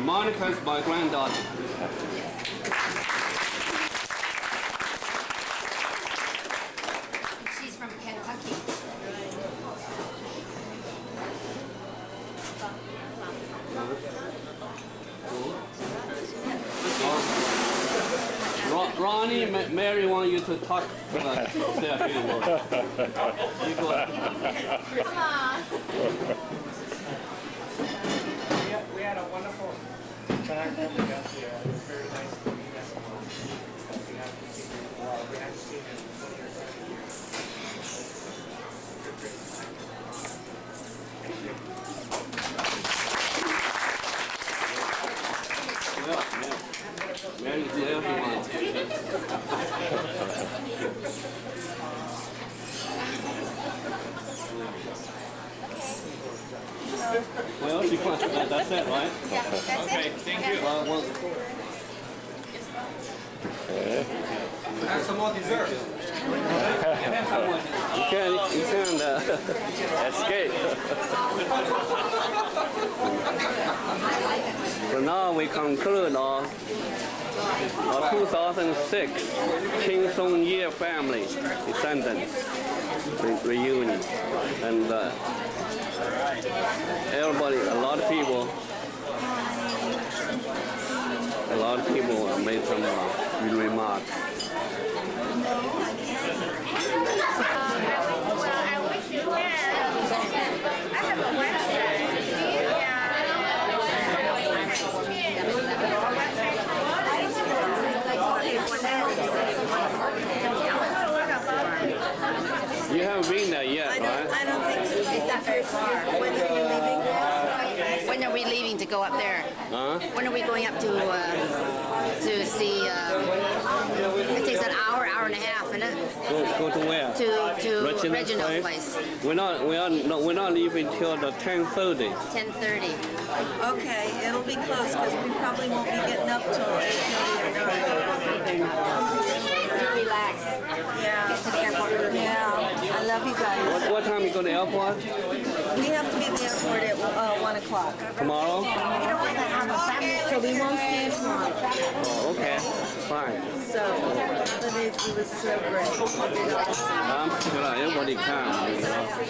Monica is my granddaughter. She's from Kentucky. Ronnie, Mary want you to talk. Say a few words. You go ahead. Come on. We had a wonderful time when we got here. It was very nice to meet everyone. We haven't seen him in a while. We haven't seen him in 20 or 30 years. Mary, everyone. Well, that's it, right? Yeah, that's Okay, it. thank you. Have some more dessert. You can escape. So now we conclude our 2006 Yeh Family Descendants Reunion. And everybody, a lot of people made some remarks. Well, I wish you well. I have a website. You haven't been there yet, right? I don't think so. It's not very far. When are you leaving? When are we leaving to go up there? Huh? When are we going up to see? It takes an hour and a half, isn't it? Go to where? To Reginald's place. We're not leaving till the 10:30. 10:30. Okay, it'll be close because we probably won't be getting up till 8:30 or 9. Relax. Yeah. Get to the airport early. Yeah. I love you guys. What time you go to the airport? We have to be at the airport at 1 o'clock. Tomorrow? So we won't see you tomorrow. Oh, okay. Fine. So, but it was so great. Everybody comes.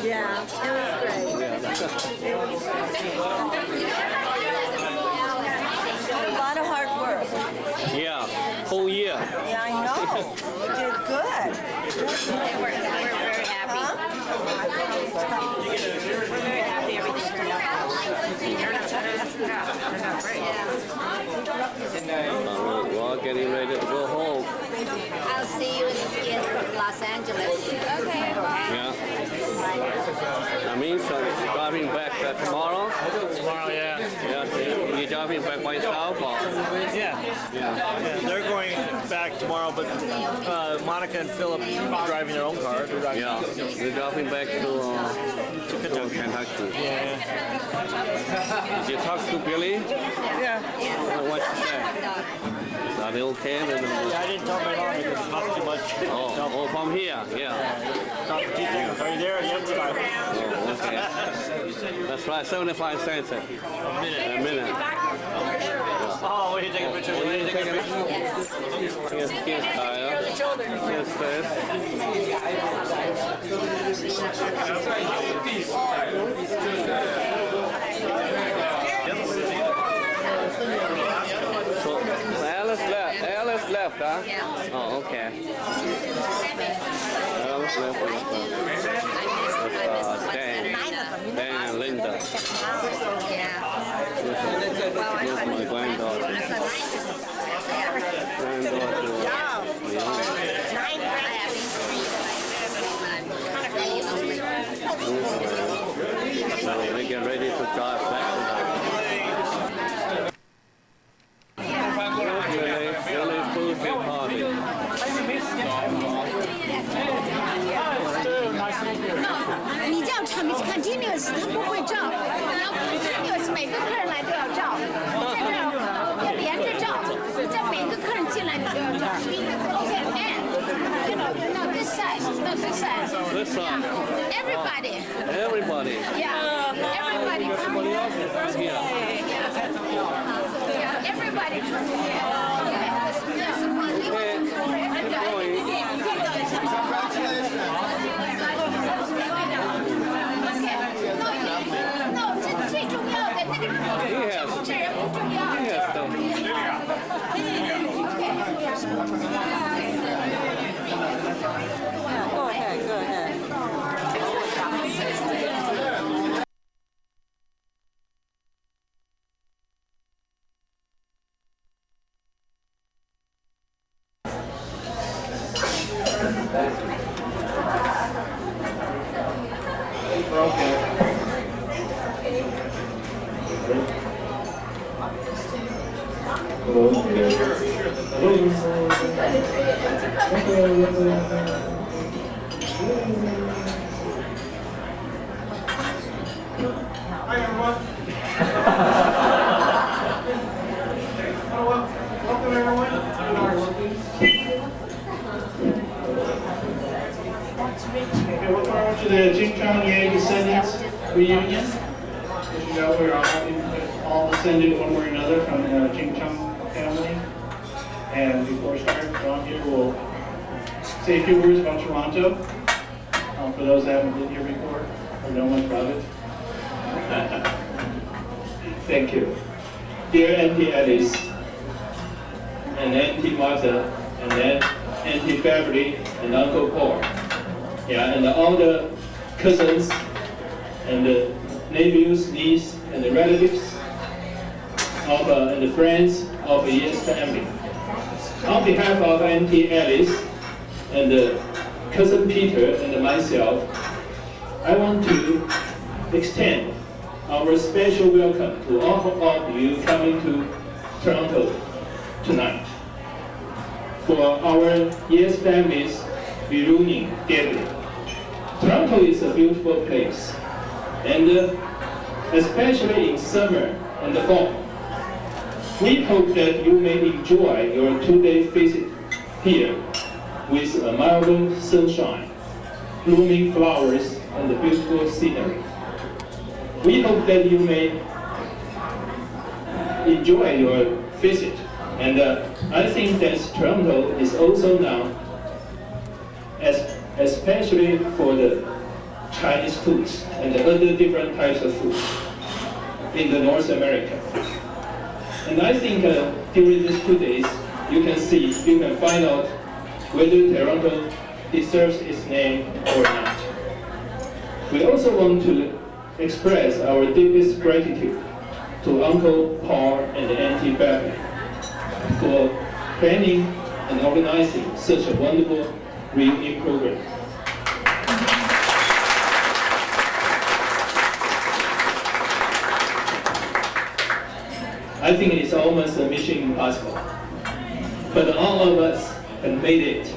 Yeah, it was great. A lot of hard work. Yeah, whole year. Yeah, I know. You did good. We're very happy. We're very happy everything turned out. We're all getting ready to go home. I'll see you in Los Angeles. Okay. Yeah. I mean, so driving back tomorrow? Tomorrow, yeah. Yeah, you driving back by yourself or? Yeah. They're going back tomorrow, but Monica and Philip are driving their own car. They're driving Yeah, we're driving back to Kentucky. Yeah. Did you talk to Billy? Yeah. What she said? Are they okay? I didn't tell my mom because it's not too much. Oh, from here, yeah. Are you there? Yes, Oh, okay. That's right, 75 cents a minute. Oh, we take a picture. Will you take a picture? Here's Kyle. Here's this. So Alice left, huh? Yeah. Oh, okay. Alice left. Dan and Linda. Yeah. Here's my granddaughter. So we get ready to drive back to Really birthday party. 你这样 continuous 他不会照，你要 continuous 每个客人来都要照，你在这儿要连着照，你在每个客人进来你都要照。Okay, and no this side, no this side. This side. Everybody. Everybody. Yeah. Everybody come here. Yeah. 这最重要的那个这人不重要。Go ahead, go ahead. Hi everyone. Welcome everyone. Okay, welcome everyone to the Ching Yeh Descendants Reunion. As you know, we're all descended one way or another from the Ching family. And before we start, John here will say a few words about Toronto. For those that haven't been here before or know much about it. Thank you. Dear Auntie Alice, and Auntie Martha, and then Auntie Beverly, and Uncle Paul. Yeah, and all the cousins, and the nephews, nieces, and the relatives, and the friends of Yeh family. On behalf of Auntie Alice, and Cousin Peter, and myself, I want to extend our special welcome to all of you coming to Toronto tonight for our Yeh Family's Reunion gathering. Toronto is a beautiful place, and especially in summer and the fall. We hope that you may enjoy your 2-day visit here with a mild sunshine, blooming flowers, and the beautiful scenery. We hope that you may enjoy your visit, and I think that Toronto is also now, especially for the Chinese foods and the other different types of food in the North America. And I think during these 2 days, you can find out whether Toronto deserves its name or not. We also want to express our deepest gratitude to Uncle Paul and Auntie Beverly for planning and organizing such a wonderful reunion program. I think it's almost a mission impossible, but all of us have made it.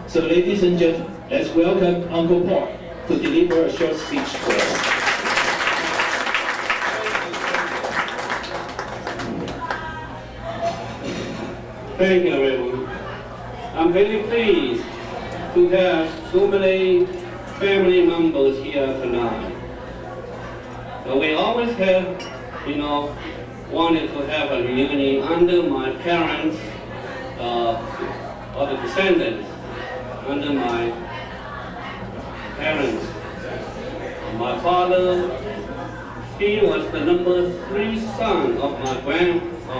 So ladies and gentlemen, let's welcome Uncle Paul to deliver a short speech to us. Thank you, everyone. I'm very pleased to have so many family members here tonight. We always have, wanted to have a reunion under my parents, or the descendants, under my parents. My father, he was the number 3 son of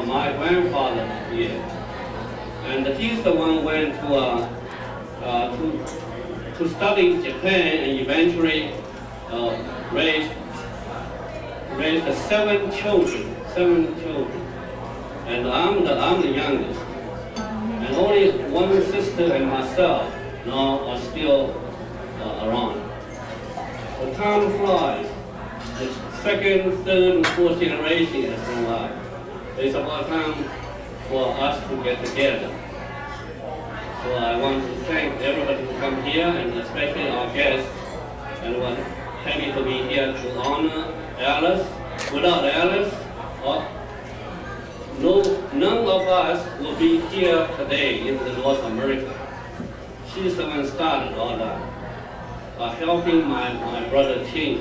my grandfather here. And he's the one who went to study in Japan and eventually raised 7 children. And I'm the youngest. And only one sister and myself now are still around. The time flies. The 2nd, 3rd, and 4th generation has gone by. It's about time for us to get together. So I want to thank everybody who come here, and especially our guests. And we're happy to be here to honor Alice. Without Alice, none of us will be here today in the North America. She's the one started all that, helping my brother Ching.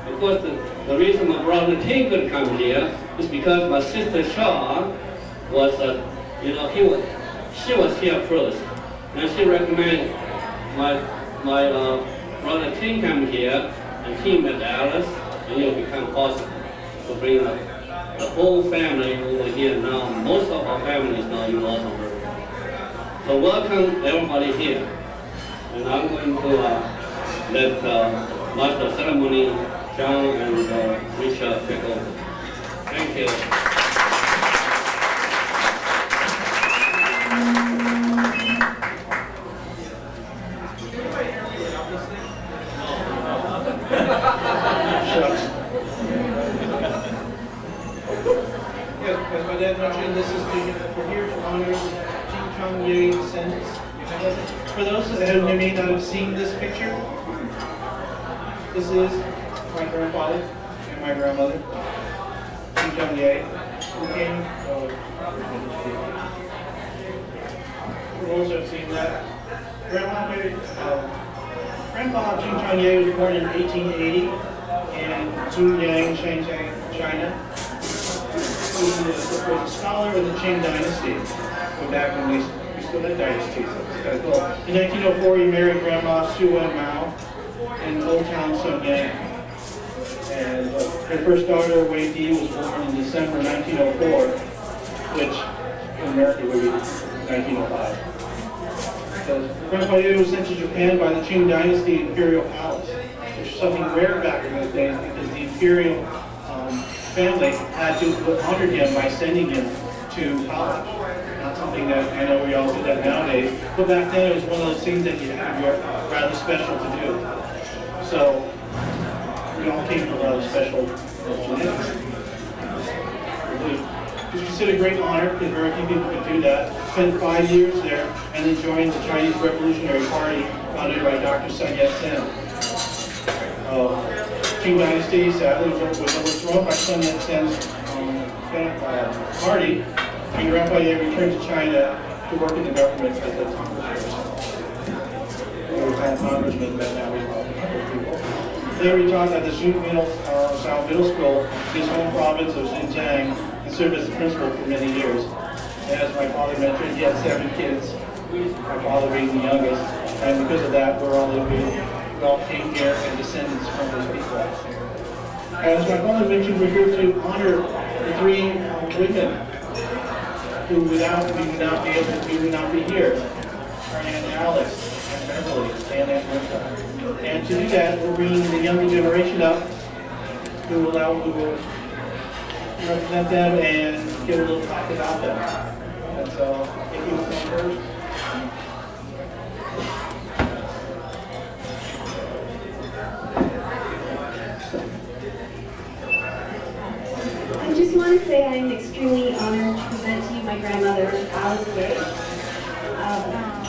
Of course, the reason my brother Ching could come here is because my sister Shaw was, she was here first, and she recommended my brother Ching come here, and he met Alice, and it become possible to bring the whole family over here now. Most of our families now in Luxembourg. So welcome everybody here, and I'm going to let Master of Ceremony Chung and Richard take over. Thank you. Yes, as my dad mentioned, this is we're here to honor Chung, Yeh, Descendants. For those who may not have seen this picture, this is my grandfather and my grandmother, Chung, Yeh, who came. For those who have seen that, Grandpa Chung Yeh was born in 1880 in Zhujiang, Shanghai, China. He was a scholar of the Qing dynasty. Go back when we still had dynasties. That's cool. In 1904, he married Grandma Hsia-Di in Old Town Shenyang. And their first daughter, Hsia-Di, was born in December 1904, which in America would be 1905. Grandpa Yeh was sent to Japan by the Qing dynasty Imperial Palace, which is something rare back in those days because the Imperial family had to honor him by sending him to college. Not something that I know we all do that nowadays, but back then it was one of those things that you had rather special to do. So we all came from rather special lands. It's considered a great honor because very few people could do that. Spent 5 years there and then joined the Chinese Revolutionary Party founded by Dr. Sun Yat-sen. Qing dynasty sadly was overthrown by Sun Yat-sen's party, and Grandpa Yeh returned to China to work in the government as a congressman, but now we call people. There he taught at the South Middle School, his home province of Xinjiang, and served as the principal for many years. And as my father mentioned, he had 7 kids, my father being the youngest, and because of that, we all came here and descendants from those people. As my father mentioned, we're here to honor the 3 women who we would not be here. Our Aunt Alice, Aunt Beverly, and Aunt Martha. And to do that, we're bringing the younger generation up who will represent them and give a little talk about them. And so, if you would come first. I just want to say I'm extremely honored to present to you my grandmother, Alice Yeh.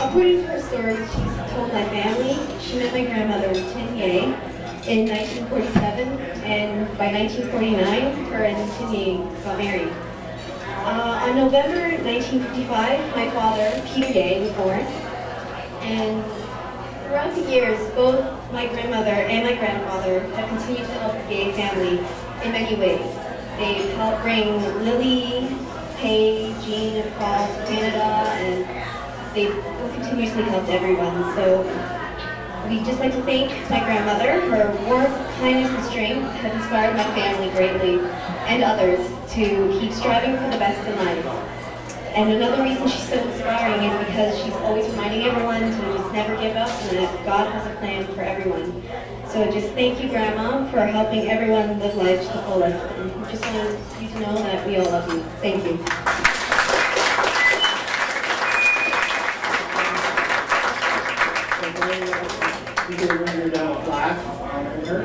According to her story, she's told my family she met my grandmother, Tin Yeh, in 1947, and by 1949, her and Tin Yeh got married. On November 1955, my father, Peter Yeh, was born, and throughout the years, both my grandmother and my grandfather have continued to help the Yeh family in many ways. They've helped bring Lily, Pei, Jean across Canada, and they've continuously helped everyone. So we'd just like to thank my grandmother. Her warmth, kindness, and strength have inspired my family greatly, and others, to keep striving for the best in life. And another reason she's so inspiring is because she's always reminding everyone to just never give up and that God has a plan for everyone. So just thank you, Grandma, for helping everyone live life to the fullest. And we just wanted you to know that we all love you. Thank you. You can render down a plaque honoring her.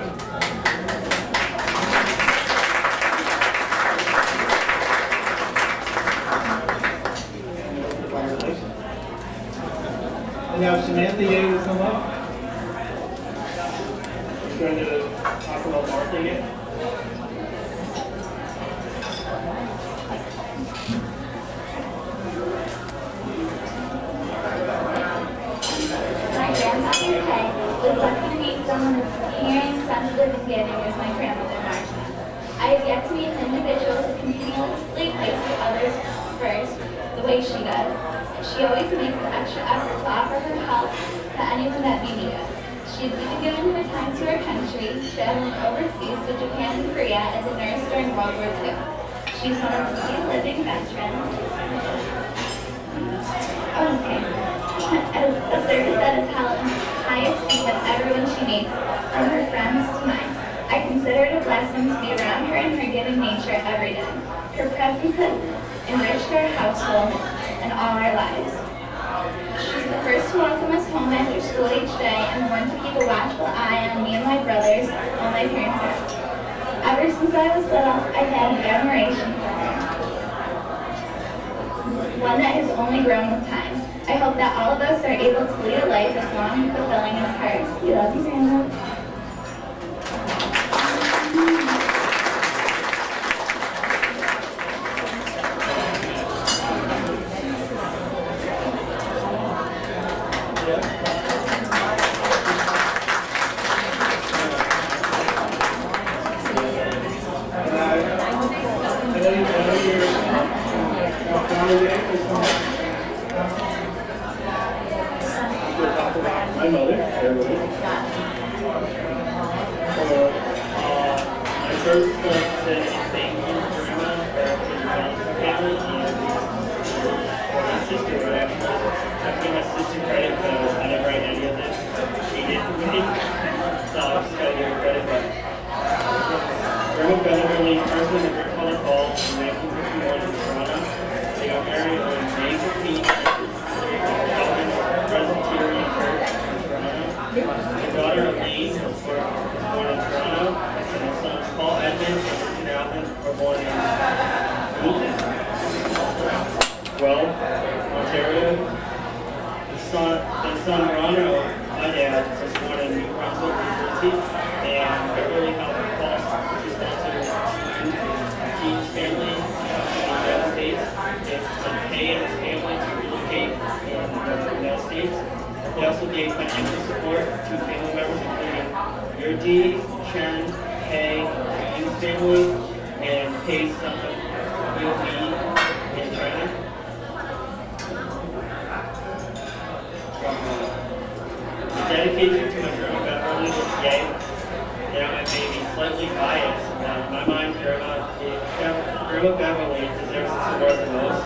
And now Samantha Yeh will come up. She's going to talk about Martha Yeh. My grandmother Pei was lucky to meet someone as caring, sensitive, and giving as my grandmother Martha. I have yet to meet an individual who continuously places others first way she does. She always makes the extra effort to offer her help to anyone that may need it. She's even given her time to her country, traveling overseas to Japan and Korea as a nurse during World War II. She's one of the few living veterans. Okay. A service that is held in high esteem of everyone she meets, from her friends to mine. I consider it a blessing to be around her and her giving nature every day. Her presence has enriched our household and all our lives. She's the first to welcome us home after school each day and one to keep a watchful eye on me and my brothers while my parents are out. Ever since I was little, I've had an admiration for her. One that has only grown with time. I hope that all of us are able to lead a life as long and fulfilling as hers. We love you, Grandma. My mother, everybody. My first said thank you, Grandma, for your family, and my sister, right after. I give my sister credit because I didn't write any of this. She did for me, so I just gotta give her credit. But Grandma Beverly, husband of Grandfather Paul, in 1951 in Toronto. They got married on May 15th. Presbyterian Church in Toronto. The daughter of Lee was born in Toronto, and the sons Paul Edmonds and Richard Alvin were born in Guelph, Ontario. The son Ronald, my dad, was born in New Brunswick, New Jersey, and Beverly helped Paul sponsor King's family in the United States. They sent Kay and his family to relocate in the United States. They also gave financial support to family members including Yeh, Chung, Kay, King's family, and Kay's son, in China. The dedication to my Grandma Beverly was Yeh. Now I may be slightly biased, but in my mind, Grandma Beverly deserves this award the most.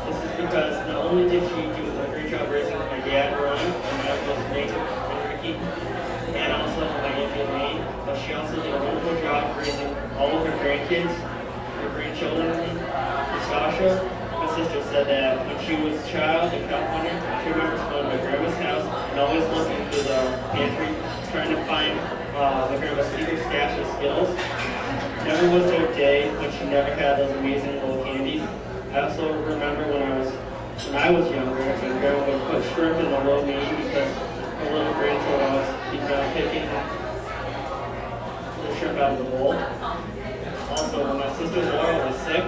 This is because not only did she do a great job raising my dad, Ron, and my uncles, Jacob and Ricky, and also my aunt Elaine, but she also did a wonderful job raising all of her grandkids, her grandchildren. Sasha, my sister, said that when she was a child in California, she remembers going to my grandma's house and always looking through the pantry, trying to find my grandma's secret stash of Skittles. Never was there a day when she never had those amazing little candies. I also remember when I was younger, my grandma would put shrimp in the lo mein because her little grandson was picking the shrimp out of the bowl. Also, when my sister Laura was sick,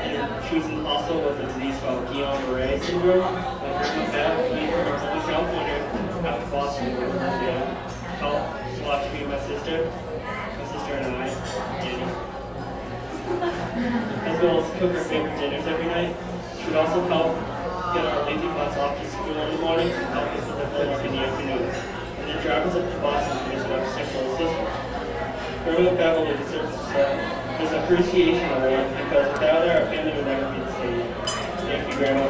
and she was in the hospital with a disease called Guillain-Barré syndrome. My grandma Beth, we were from California, out of Boston, helped watch me and my sister and I, Annie. As well as cook our favorite dinners every night. She would also help get our lazy butts off to school in the morning and help us with the homework in the afternoons. And then drive us up to Boston to visit our central sister. Grandma Beverly deserves this appreciation award because without her, our family would never be the same. Thank you, Grandma.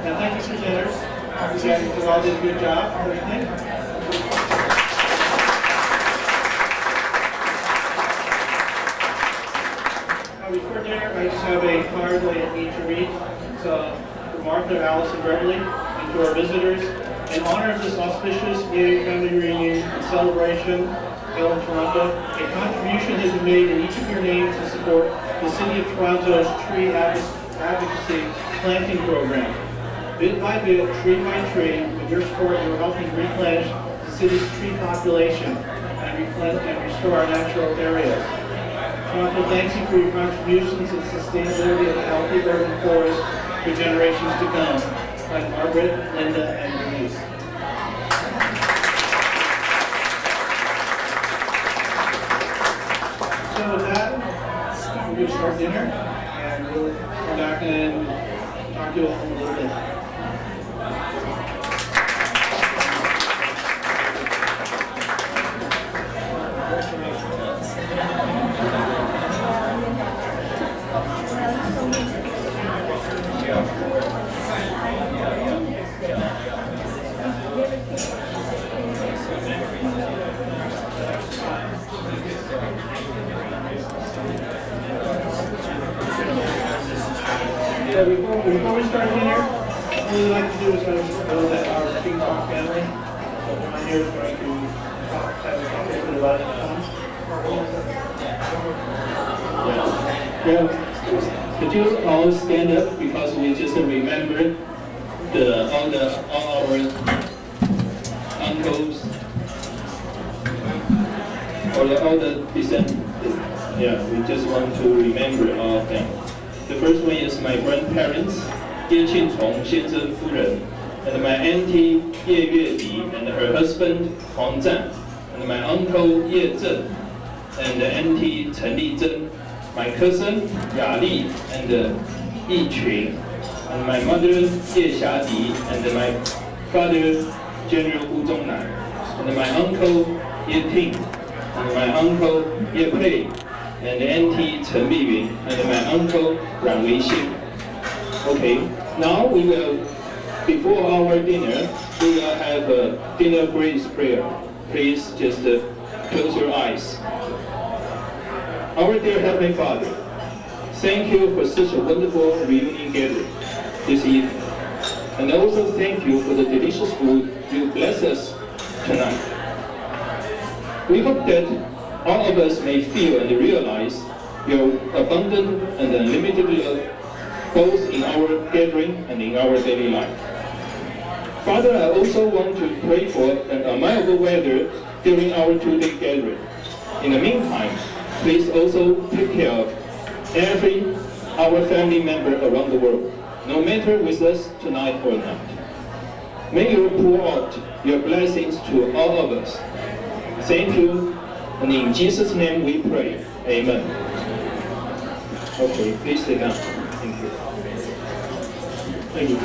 Now, thank you, presenters. You guys all did a good job. Everything. Before dinner, I just have a card that I need to read. It's for Martha, Alice, and Beverly, and to our visitors. In honor of this auspicious Yeh Family Reunion and celebration held in Toronto, a contribution has been made in each of your names to support the City of Toronto's tree advocacy planting program. Bit by bit, tree by tree, with your support, you are helping replenish the city's tree population and restore our natural areas. Martha thanks you for your contributions and sustainability of a healthy urban forest for generations to come. By Margaret, Linda, and Denise. So with that, we're going to start dinner, and we'll come back and talk to you all in a little bit. Before we start dinner, what we'd like to do is know that our Kingsbridge family, I'm here trying to have a conversation about it. Yeah. Could you all stand up because we just remember all our uncles or all the descendants. Yeah, we just want to remember all of them. The first one is my grandparents, Yeh Ching,先生夫人, and my auntie Yeh and her husband Wang, and my uncle Yeh and auntie Chen, my cousin Hsia-Di and Ching, and my mother Hsia-Di and my father General Hu Zhongnan, and my uncle Yeh, and my uncle Yeh and auntie Chen Biyun, and my uncle Ran Weixing. Okay, now we will, before our dinner, we will have a dinner grace prayer. Please just close your eyes. Our dear Heavenly Father, thank you for such a wonderful reunion gathering this evening. And also thank you for the delicious food you bless us tonight. We hope that all of us may feel and realize your abundant and unlimited love, both in our gathering and in our daily life. Father, I also want to pray for an admirable weather during our two-day gathering. In the meantime, please also take care of our family member around the world, no matter with us tonight or not. May you pour out your blessings to all of us. Thank you. And in Jesus' name we pray. Amen. Okay, please sit down. Thank you. Thank you.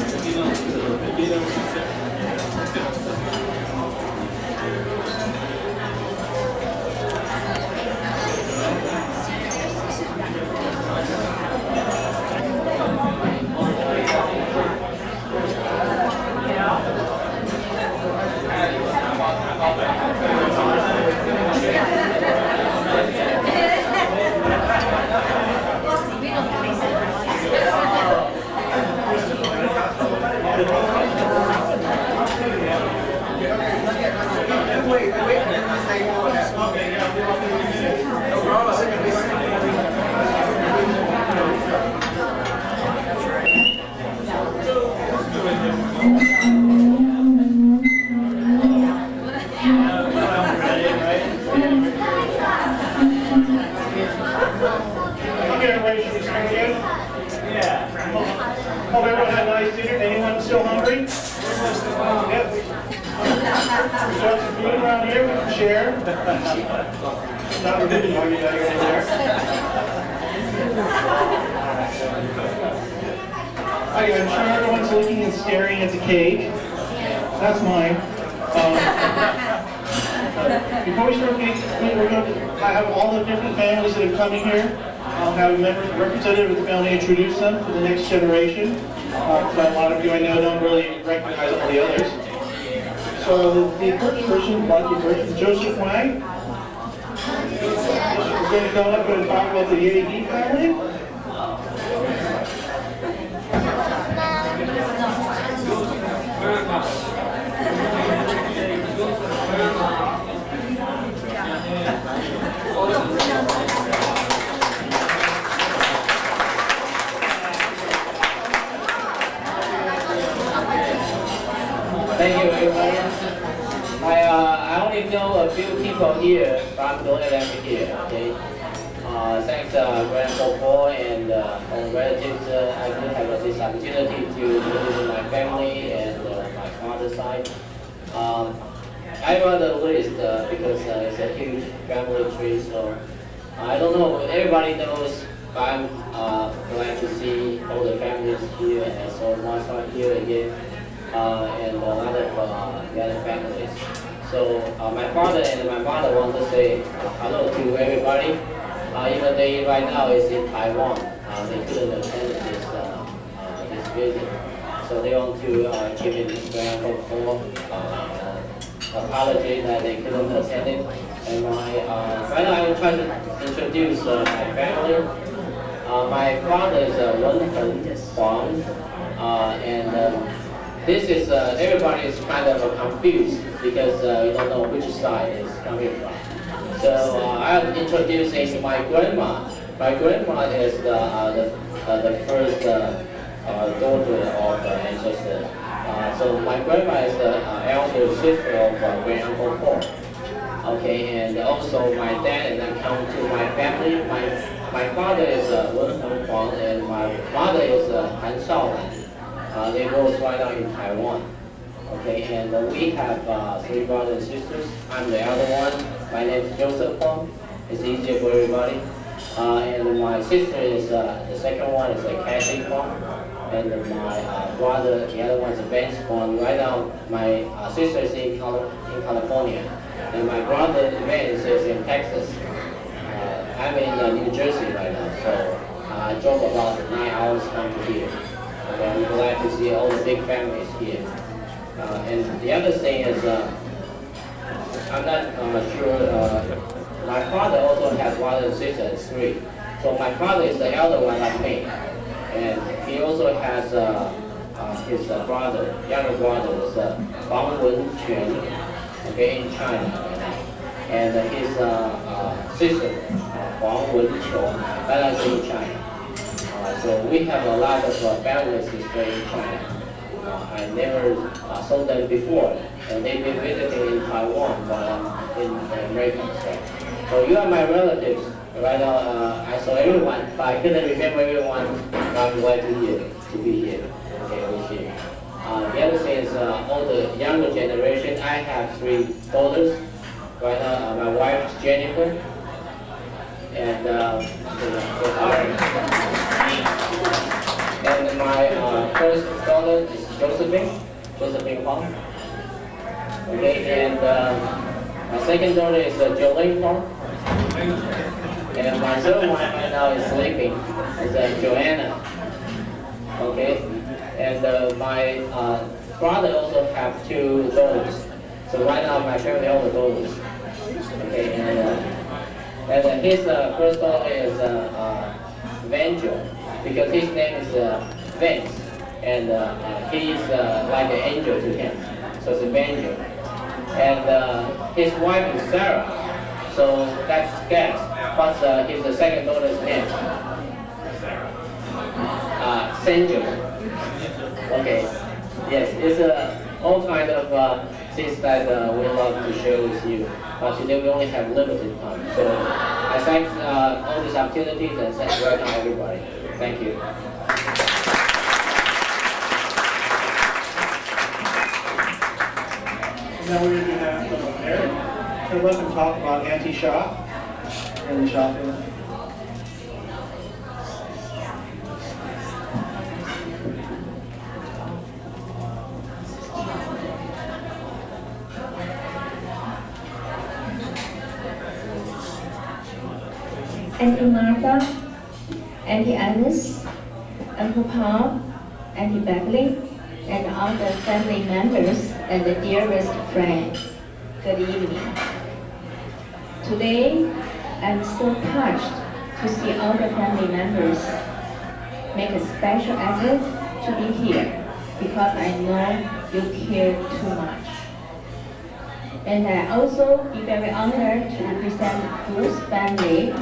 Okay, everybody, should we start again? Yeah. Hope everyone had a nice dinner. Anyone still hungry? Yep. We've got some food around here. We can share. Not really hungry down here there. Okay, I'm sure everyone's looking and staring at the cake. That's mine. Before we start cake, we're going to have all the different families that are coming here. I'll have a representative of the family introduce them to the next generation. So a lot of you I know don't really recognize all the others. So the first person, is Joseph Wang. We're going to go up and talk about the Yeh family. Thank you, everyone. I only know a few people here, but I don't have them here. Okay. thanks Grandpa and all relatives, I do have this opportunity to visit my family and my father's side. I rather list because it's a huge family tree, so I don't know, everybody knows, but I'm glad to see all the families here, and so once I'm here again, and a lot of the other families. So my father and my mother want to say hello to everybody. Even they right now is in Taiwan. They couldn't attend this visit, so they want to give it this grand apology that they couldn't attend it. And right now I'm trying to introduce my family. My father is Wang, and this is everybody is kind of confused because you don't know which side is coming from. So I'm introducing my grandma. My grandma is the first daughter of ancestor. So my grandma is the elder sister of great uncle Paul. Okay, and also my dad, and then come to my family. My father is Wen Huang, and my mother is Han Shaolan. They both right now in Taiwan. Okay, and we have 3 brothers and sisters. I'm the elder one. My name is Joseph Huang. It's easier for everybody. And my sister is the second one is Kathy Huang, and my brother, the other one is Ben Huang. Right now, my sister is in California, and my brother Ben is in Texas. I'm in New Jersey right now, so I drove about 9 hours to come to here. And I'm glad to see all the big families here. And the other thing is, I'm not sure. My father also has brother and sister, 3. So my father is the elder one like me, and he also has his brother, younger brother is Wang okay, in China, and his sister Wang that is in China. So we have a lot of families here in China. I never saw them before, and they've been visiting in Taiwan while in America. So you are my relatives. Right now, I saw everyone, but I couldn't remember everyone. I'm glad to be here. Okay, with you. The other thing is all the younger generation. I have 3 daughters. Right now, my wife is Jennifer, and my first daughter is Josephine Huang. Okay, and my second daughter is Jolene Huang. And my third one right now is sleeping, is Joanne. Okay, and my brother also have 2 daughters. So right now my family all the daughters. Okay, and his first daughter is Vangel, because his name is Vance, and he's like an angel to him. So it's Vangel. And his wife is Sarah. So that's guess. What's his second daughter's name? Sanjo. Okay. Yes, it's all kind of things that we love to share with you. But today we only have limited time. So I thank all these opportunities and thank right now everybody. Thank you. Now we're going to have Erin. I'll let them talk about Auntie Shaw and the Shaw family. Auntie Martha, Auntie Alice, Uncle Paul, Auntie Beverly, and all the family members and the dearest friends, good evening. Today, I'm so touched to see all the family members make a special effort to be here because I know you care too much. And I also be very honored to represent Bruce's family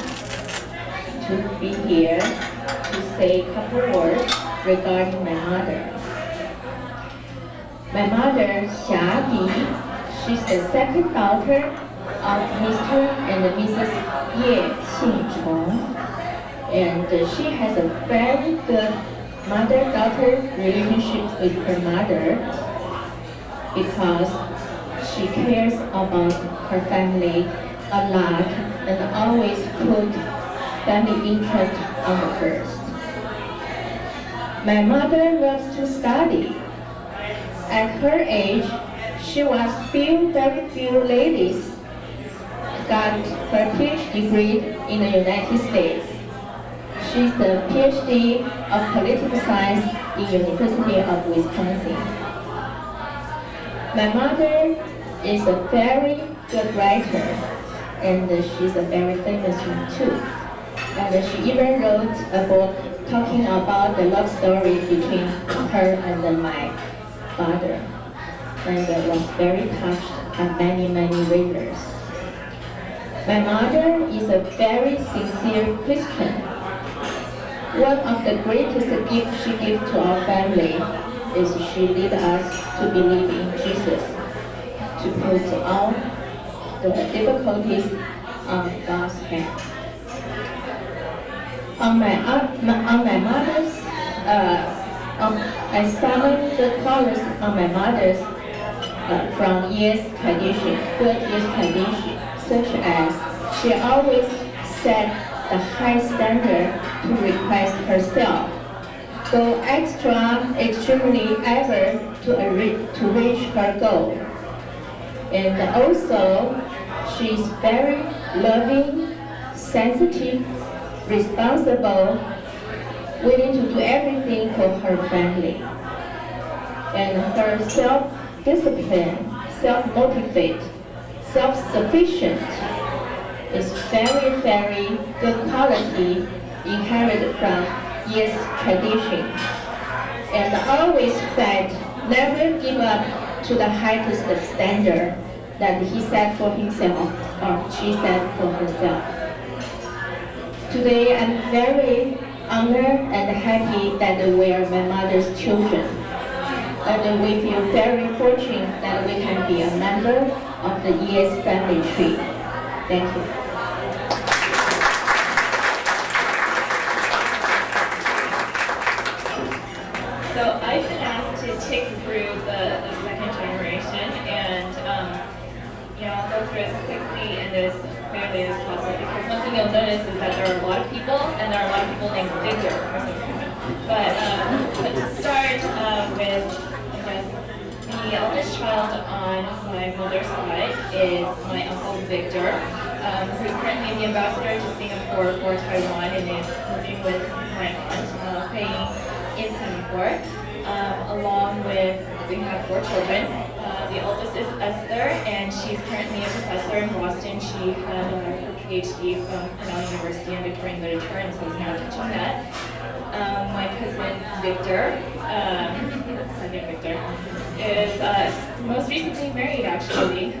to be here to say a couple words regarding my mother. My mother, Hsia-Di, she's the second daughter of Mr. and Mrs. Yeh Chung, and she has a very good mother-daughter relationship with her mother because she cares about her family a lot and always put family interest on the first. My mother loves to study. At her age, she was very few ladies got her PhD degree in the United States. She's the PhD of Political Science in University of Wisconsin. My mother is a very good writer, and she's a very famous one too. And she even wrote a book talking about the love story between her and my father, and was very touched by many readers. My mother is a very sincere Christian. One of the greatest gifts she gives to our family is she leads us to believe in Jesus, to put all the difficulties on God's hand. On my mother's, I summoned the chorus on my mother's from Yeh's tradition, good Yeh's tradition, such as she always set the high standard to request herself, go extremely effort to reach her goal. And also, she's very loving, sensitive, responsible, willing to do everything for her family. And her self-discipline, self-motivated, self-sufficient is very good quality inherited from Yeh's tradition. And always fight, never give up to the highest standard that he set for himself or she set for herself. Today I'm very honored and happy that we are my mother's children. And we feel very fortunate that we can be a member of the Yeh family tree. Thank you. So I've been asked to take through the second generation, and I'll go through as quickly and as clearly as possible, because one thing you'll notice is that there are a lot of people, and there are a lot of people named Victor for some reason. But to start with, I guess, the eldest child on my mother's side is my uncle Victor, who's currently the ambassador to Singapore for Taiwan and is living with my aunt, Pei, in Singapore. Along with, we have 4 children. The oldest is Esther, and she's currently a professor in Boston. She had her PhD from Cornell University in Victorian Literature, and so is now teaching that. My cousin Victor, second Victor, is most recently married, actually.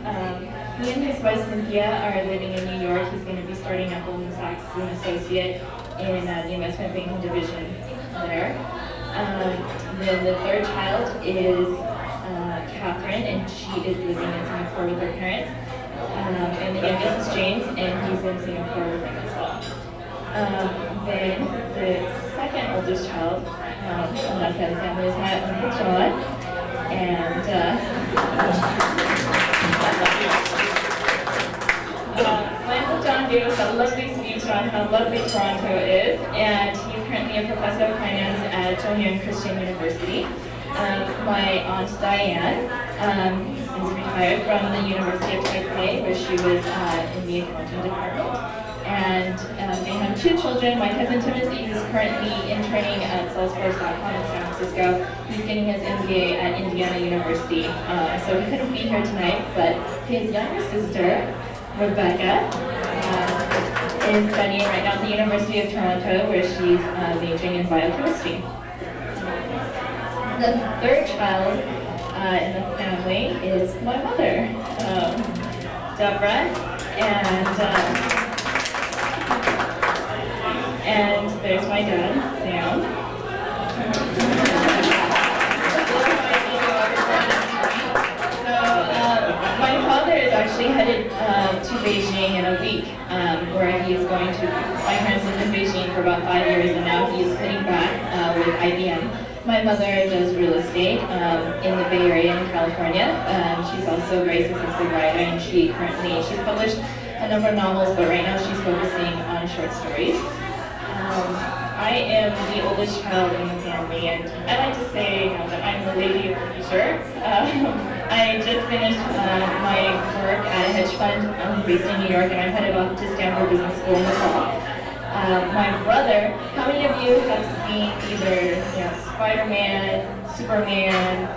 He and his wife Cynthia are living in New York. He's going to be starting at Goldman Sachs as an associate in the investment banking division there. Then the third child is Catherine, and she is living in Singapore with her parents. And the youngest is James, and he's in Singapore with them as well. Then the second oldest child on that side of the family is my Uncle John. And my Uncle John gave us a lovely speech on how lovely Toronto is, and he's currently a professor of finance at Joanne Christian University. My Aunt Diane is retired from the University of Taipei, where she was in the accounting department. And they have 2 children. My cousin Timothy is currently interning at Salesforce.com in San Francisco. He's getting his MBA at Indiana University. So he couldn't be here tonight, but his younger sister, Rebecca, is studying right now at the University of Toronto, where she's majoring in biochemistry. The third child in the family is my mother, Deborah, and there's my dad, Sam. So my father is actually headed to he is going to, my parents lived in Beijing for about 5 years, and now he is heading back with IBM. My mother does real estate in the Bay Area in California. She's also a very successful writer, and she's published a number of novels, but right now she's focusing on short stories. I am the oldest child in the family, and I like to say that I'm the lady of the future. I just finished my work at a hedge fund based in New York, and I'm headed off to Stanford Business School in the fall. My brother, how many of you have seen either Spider-Man, Superman,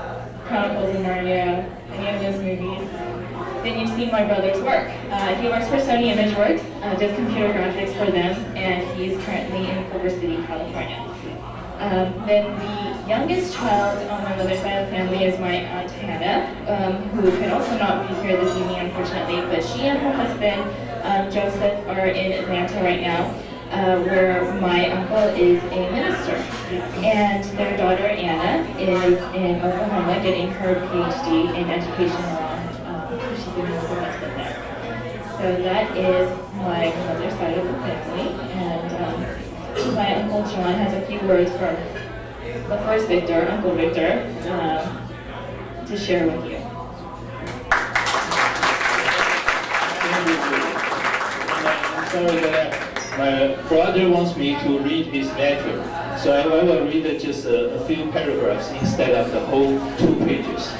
Chronicles of Narnia, any of those movies? Then you've seen my brother's work. He works for Sony ImageWorks, does computer graphics for them, and he's currently in Culver City, California. Then the youngest child on my mother's side of the family is my Aunt Hannah, who can also not be here this evening, unfortunately, but she and her husband, Joseph, are in Atlanta right now, where my uncle is a minister. And their daughter, Anna, is in Oklahoma getting her PhD in education law. She's been with her husband there. So that is my mother's side of the family, and my Uncle John has a few words for the first Victor, Uncle Victor, to share with you. I'm sorry that my brother wants me to read his letter, so I will read just a few paragraphs instead of the whole 2 pages.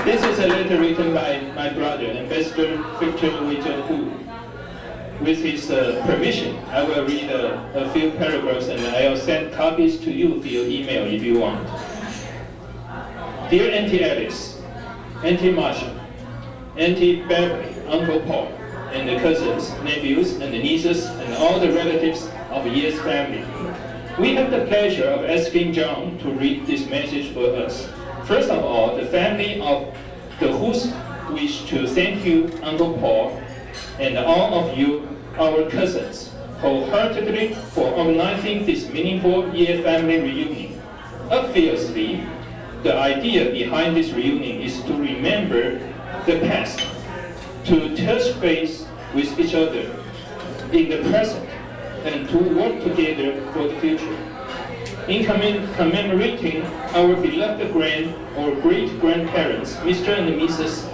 This is a letter written by my brother, Ambassador Victor Yeh. With his permission, I will read a few paragraphs, and I'll send copies to you via email if you want. Dear Auntie Alice, Auntie Marcia, Auntie Beverly, Uncle Paul, and the cousins, nephews, and the nieces, and all the relatives of Yeh's family. We have the pleasure of asking John to read this message for us. First of all, the family of the Who's wish to thank you, Uncle Paul, and all of you, our cousins, wholeheartedly for organizing this meaningful Yeh Family Reunion. Obviously, the idea behind this reunion is to remember the past, to touch base with each other in the present, and to work together for the future. In commemorating our beloved great-grandparents, Mr. and Mrs.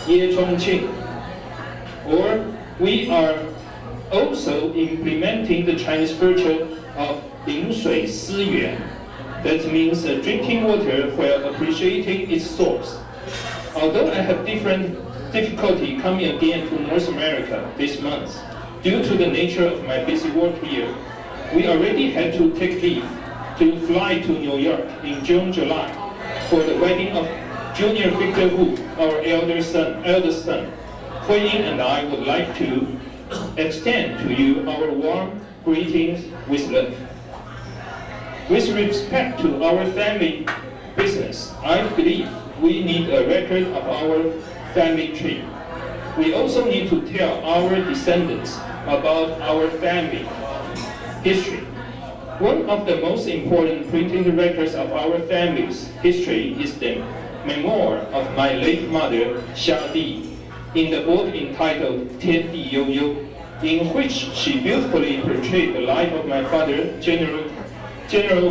Yeh Ching, or we are also implementing the Chinese virtue of 饮水思源. That means drinking water while appreciating its source. Although I have difficulty coming again to North America this month, due to the nature of my busy work here, we already had to take leave to fly to New York in June, July for the wedding of Junior Victor Wu, our eldest son. Hui-Ying and I would like to extend to you our warm greetings with love. With respect to our family business, I believe we need a record of our family tree. We also need to tell our descendants about our family history. One of the most important printed records of our family's history is the memoir of my late mother, Hsia-Di, in the book entitled 天地悠悠, in which she beautifully portrayed the life of my father, General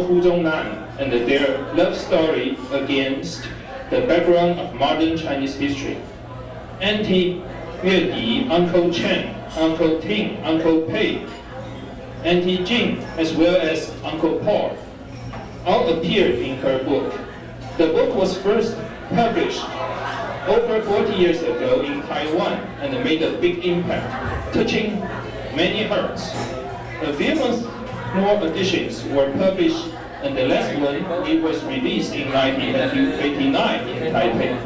Hu Zhongnan, and their love story against the background of modern Chinese history. Auntie Yeh, Uncle Chen, Uncle Ting, Uncle Pei, Auntie Jing, as well as Uncle Paul, all appeared in her book. The book was first published over 40 years ago in Taiwan and made a big impact, touching many hearts. A few months more editions were published, and the last one it was released in 1989 in Taipei.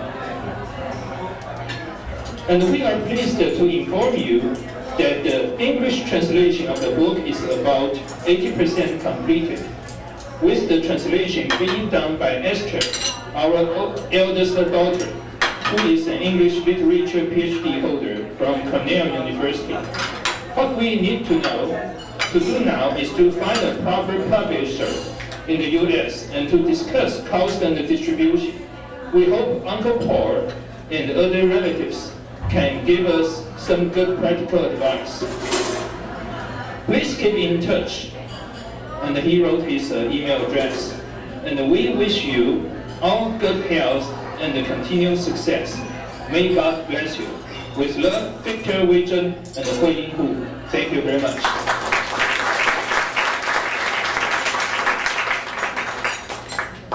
And we are pleased to inform you that the English translation of the book is about 80% completed, with the translation being done by Esther, our eldest daughter, who is an English literature PhD holder from Cornell University. What we need to do now is to find a proper publisher in the US and to discuss cost and distribution. We hope Uncle Paul and other relatives can give us some good practical advice. Please keep in touch. And he wrote his email address. And we wish you all good health and continued success. May God bless you. With love, Victor, Wei Zhen, and Hui Hu. Thank you very much.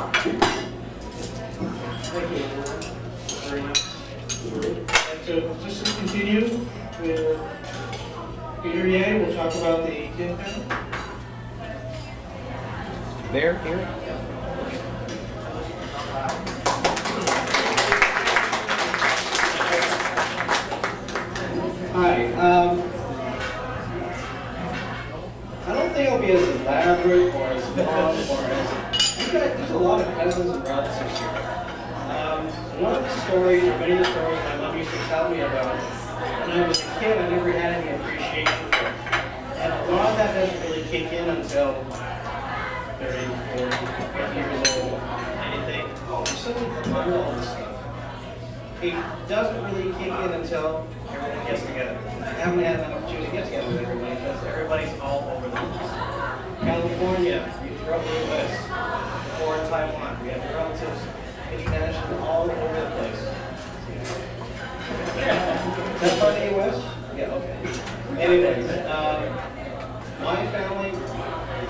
Thank you. Very nice. And so just to continue with Peter Yeh, we'll talk about the Yeh family. There, here. Hi. I don't think I'll be as elaborate or as long or as... There's a lot of cousins and relatives here. One of the stories, or many of the stories my mom used to tell me about, when I was a kid, I never had any appreciation for it. And a lot of that doesn't really kick in until 30, 40, 50 years old. And you think, oh, there's so many people who do all this stuff. It doesn't really kick in until everyone gets together. I haven't had an opportunity to get together with everybody because everybody's all over the place. California, throughout the U.S., or in Taiwan, we have relatives internationally all over the place. Is that part of the U.S.? Yeah, okay. Anyways, my family,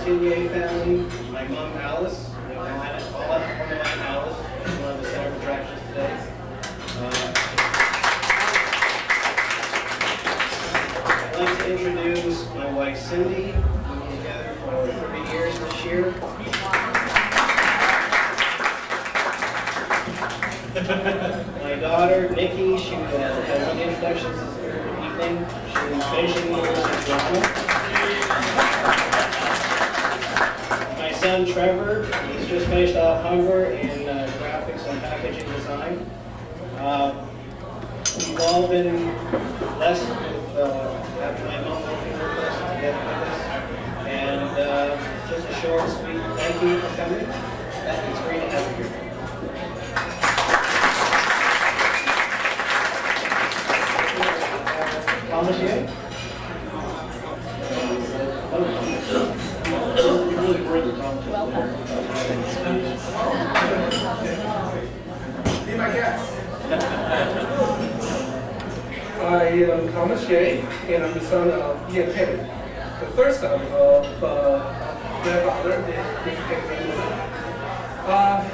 the Yeh family, my mom Alice, all that from my mom Alice, is one of the center of attractions today. I'd like to introduce my wife Cindy. We've been together for 30 years this year. My daughter Nikki, she had one introduction this evening. She's finishing the course in drama. My son Trevor, he's just finished off Hunger in graphics and packaging design. We've all been blessed with having my mom working with us together with us. And just a short, sweet thank you for coming. It's great to have you here. Thomas Yeh? Be my guest. I am Thomas Yeh, and I'm the son of Yeh and Peter, the third son of their father.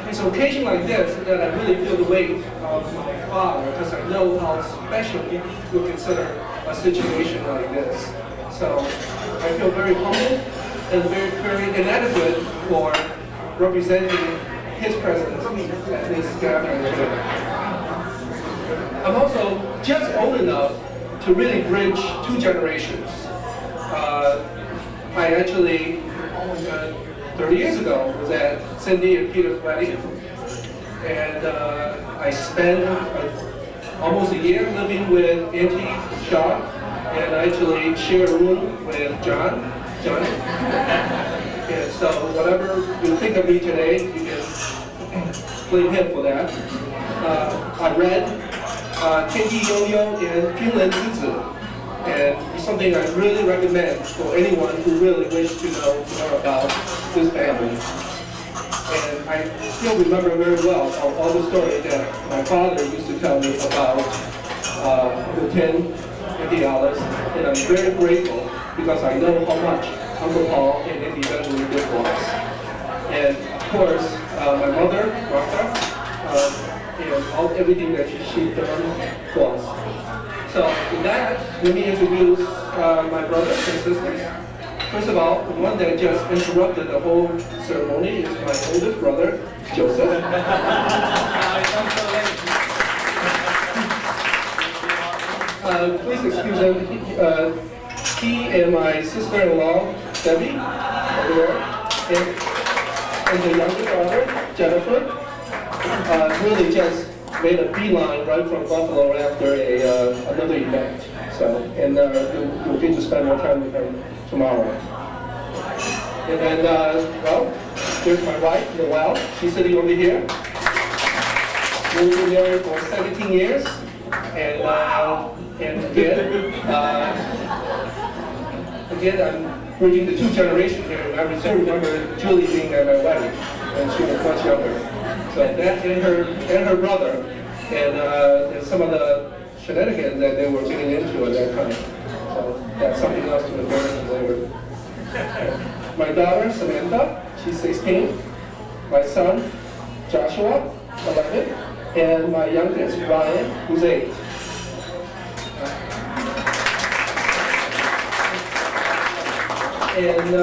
It's an occasion like this that I really feel the weight of my father, because I know how special he would consider a situation like this. So I feel very humble and very, very inadequate for representing his presence at this gathering today. I'm also just old enough to really bridge two generations. I actually, 30 years ago, was at Cindy and Peter's wedding, and I spent almost a year living with Auntie Shaw, and I actually shared a room with Johnny. And so whatever you think of me today, you can blame him for that. I read Tengi Yo-Yo and Finland Zuzu, and it's something I really recommend for anyone who really wishes to know more about this family. And I still remember very well all the stories that my father used to tell me about the 10 Indialas, and I'm very grateful because I know how much Uncle Paul and Indy Benjamin did for us. And of course, my mother, Martha, and everything that she's done for us. So with that, let me introduce my brothers and sisters. First of all, the one that just interrupted the whole ceremony is my oldest brother, Joseph. Please excuse him. He and my sister-in-law, Debbie, over there, and the younger daughter, Jennifer, really just made a beeline right from Buffalo after another event. So, and you'll get to spend more time with them tomorrow. And then, well, here's my wife, Noelle. She's sitting over here. We've been married for 17 years, and And again, I'm bridging the two generations here. And I still remember Julie being at my wedding when she was much younger. So that and her brother, and some of the shenanigans that they were getting into at that time. So that's something else to embarrass later. My daughter, Samantha, she's 16. My son, Joshua, 11. And my youngest, Ryan, who's 8. And